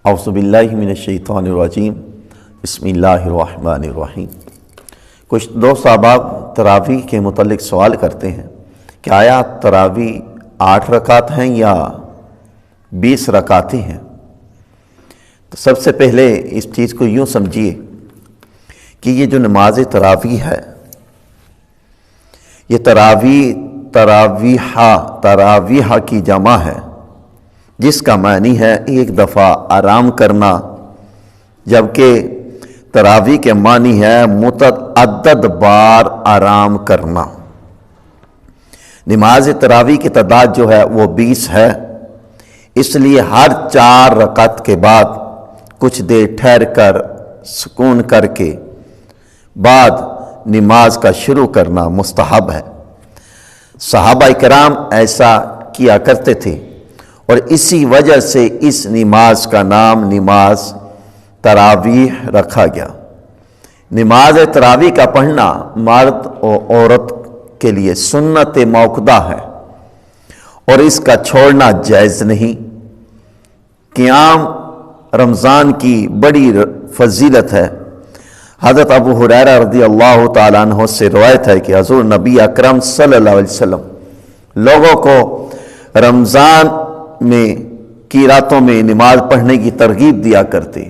اعوذ باللہ من الشیطان الرجیم بسم اللہ الرحمن الرحیم۔ کچھ دوست احباب تراویح کے متعلق سوال کرتے ہیں کہ آیا تراویح 8 رکعت ہیں یا 20 رکعتیں ہیں؟ تو سب سے پہلے اس چیز کو یوں سمجھیے کہ یہ جو نماز تراویح ہے، یہ تراویح کی جمع ہے، جس کا معنی ہے ایک دفعہ آرام کرنا، جبکہ تراویح کے معنی ہے متعدد بار آرام کرنا۔ نماز تراویح کی تعداد جو ہے وہ 20 ہے، اس لیے ہر 4 رکعت کے بعد کچھ دیر ٹھہر کر سکون کر کے بعد نماز کا شروع کرنا مستحب ہے۔ صحابہ کرام ایسا کیا کرتے تھے اور اسی وجہ سے اس نماز کا نام نماز تراویح رکھا گیا۔ نماز تراویح کا پڑھنا مرد اور عورت کے لیے سنت موقدہ ہے اور اس کا چھوڑنا جائز نہیں۔ قیام رمضان کی بڑی فضیلت ہے۔ حضرت ابو ہریرہ رضی اللہ تعالیٰ عنہ سے روایت ہے کہ حضور نبی اکرم صلی اللہ علیہ وسلم لوگوں کو رمضان کی راتوں میں نماز پڑھنے کی ترغیب دیا کرتے،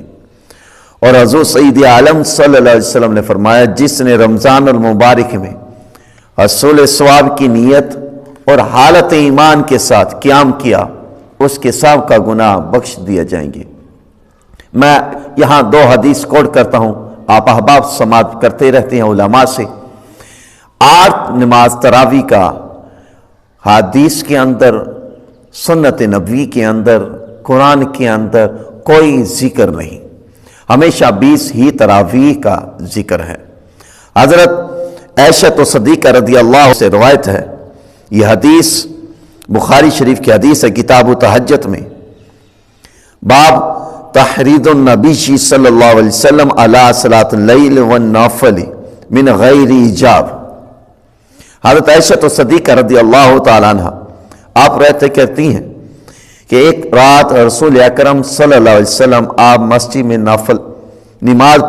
اور حضور سید عالم صلی اللہ علیہ وسلم نے فرمایا جس نے رمضان المبارک میں حصول ثواب کی نیت اور حالت ایمان کے ساتھ قیام کیا، اس کے سب کا گناہ بخش دیا جائیں گے۔ میں یہاں 2 حدیث کوٹ کرتا ہوں، آپ احباب سماعت کرتے رہتے ہیں علماء سے۔ 8 نماز تراویح کا حدیث کے اندر، سنت نبوی کے اندر، قرآن کے اندر کوئی ذکر نہیں، ہمیشہ 20 ہی تراویح کا ذکر ہے۔ حضرت عائشہ صدیقہ رضی اللہ سے روایت ہے، یہ حدیث بخاری شریف کی حدیث ہے، کتاب تہجد میں، باب تحرید النبی صلی اللہ علیہ وسلم علی صلاۃ اللیل والنافل من غیر ایجاب۔ حضرت عائشہ صدیقہ رضی اللہ تعالیٰ عنہ آپ رہتے کہتی ہیں کہ ایک رات رسول اکرم صلی اللہ علیہ وسلم آپ مسجد میں نافل نماز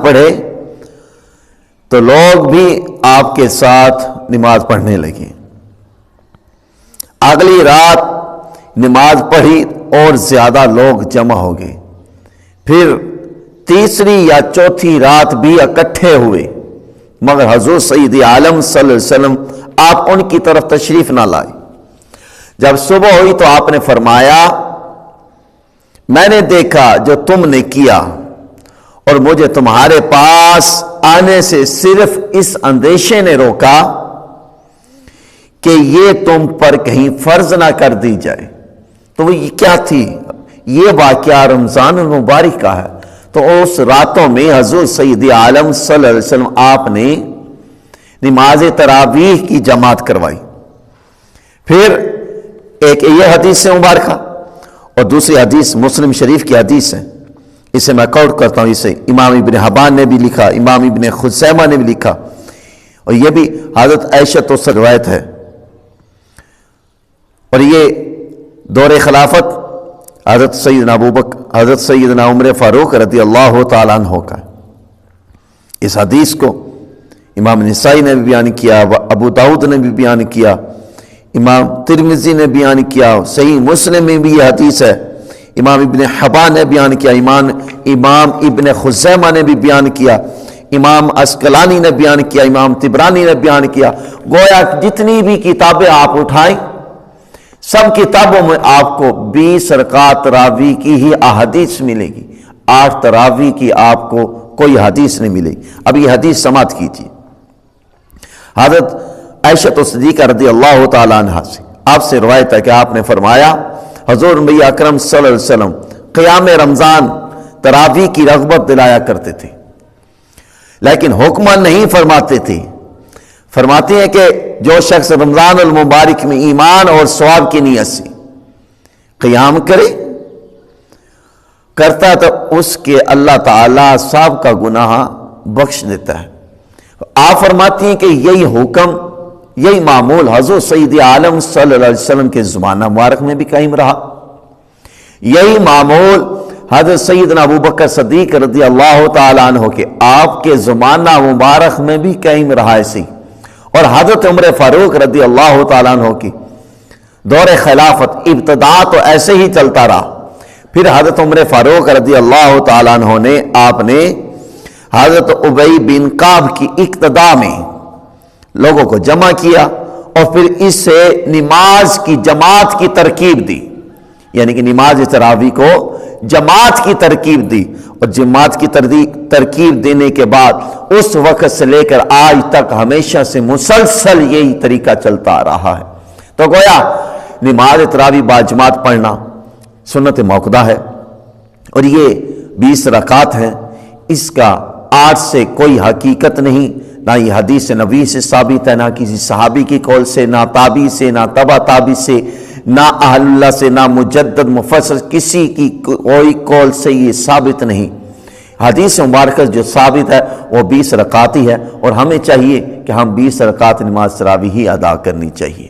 پڑھے تو لوگ بھی آپ کے ساتھ نماز پڑھنے لگے۔ اگلی رات نماز پڑھی اور زیادہ لوگ جمع ہو گئے، پھر تیسری یا چوتھی رات بھی اکٹھے ہوئے، مگر حضور سید عالم صلی اللہ علیہ وسلم آپ ان کی طرف تشریف نہ لائے۔ جب صبح ہوئی تو آپ نے فرمایا میں نے دیکھا جو تم نے کیا، اور مجھے تمہارے پاس آنے سے صرف اس اندیشے نے روکا کہ یہ تم پر کہیں فرض نہ کر دی جائے۔ تو وہ کیا تھی؟ یہ واقعہ رمضان المبارک کا ہے۔ تو اس راتوں میں حضور سید عالم صلی اللہ علیہ وسلم آپ نے نماز تراویح کی جماعت کروائی۔ پھر ایک یہ حدیث مبارکہ اور دوسری حدیث مسلم شریف کی حدیث ہے، اسے میں کوٹ کرتا ہوں، اسے امام ابن حبان نے بھی لکھا، امام ابن خزیمہ نے بھی لکھا، اور یہ بھی حضرت عائشہ سے روایت ہے، اور یہ دور خلافت حضرت سیدنا ابوبکر، حضرت سیدنا عمر فاروق رضی اللہ تعالیٰ عنہ کا۔ اس حدیث کو امام نسائی نے بھی بیان کیا، ابو داؤد نے بھی بیان کیا، امام ترمذی نے بیان کیا، صحیح مسلم میں بھی یہ حدیث ہے، امام ابن حبان نے بیان کیا، امام ابن خزیمہ نے بھی بیان کیا، امام اسقلانی نے بیان کیا، امام طبرانی نے بیان کیا۔ گویا جتنی بھی کتابیں آپ اٹھائیں، سب کتابوں میں آپ کو 20 رکعت تراویح کی ہی احادیث ملے گی، 8 تراویح کی آپ کو کوئی حدیث نہیں ملے گی۔ اب یہ حدیث سماعت کیجیے۔ حضرت عائشہ صدیقہ رضی اللہ تعالیٰ عنہ سے آپ سے روایت ہے کہ آپ نے فرمایا حضور نبی اکرم صلی اللہ علیہ وسلم قیام رمضان تراویح کی رغبت دلایا کرتے تھے، لیکن حکم نہیں فرماتے تھے۔ فرماتے ہیں کہ جو شخص رمضان المبارک میں ایمان اور ثواب کی نیت سے قیام کرتا تو اس کے اللہ تعالیٰ سب کا گناہ بخش دیتا ہے۔ آپ فرماتی ہیں کہ یہی حکم، یہی معمول حضور سید عالم صلی اللہ علیہ وسلم کے زمانہ مبارک میں بھی قائم رہا۔ یہی معمول حضرت سیدنا ابو بکر صدیق رضی اللہ تعالیٰ عنہ کے آپ کے زمانہ مبارک میں بھی قائم رہا ایسی، اور حضرت عمر فاروق رضی اللہ تعالیٰ عنہ کی دور خلافت ابتدا تو ایسے ہی چلتا رہا، پھر حضرت عمر فاروق رضی اللہ تعالیٰ عنہ نے آپ نے حضرت ابی بن کعب کی اقتداء میں لوگوں کو جمع کیا اور پھر اس سے نماز کی جماعت کی ترکیب دی، یعنی کہ نماز تراویح کو جماعت کی ترکیب دی، اور جماعت کی ترکیب دینے کے بعد اس وقت سے لے کر آج تک ہمیشہ سے مسلسل یہی طریقہ چلتا آ رہا ہے۔ تو گویا نماز تراویح با جماعت پڑھنا سنت موقدہ ہے، اور یہ 20 رکعت ہے، اس کا 8 سے کوئی حقیقت نہیں، نہ یہ حدیث نبوی سے ثابت ہے، نہ کسی صحابی کی قول سے، نہ تابعی سے، نہ تبع تابعی سے، نہ اہل اللہ سے، نہ مجدد مفسر کسی کی کوئی قول سے یہ ثابت نہیں۔ حدیث مبارکہ جو ثابت ہے وہ 20 رکعت ہی ہے، اور ہمیں چاہیے کہ ہم 20 رکعت نماز تراویح ہی ادا کرنی چاہیے۔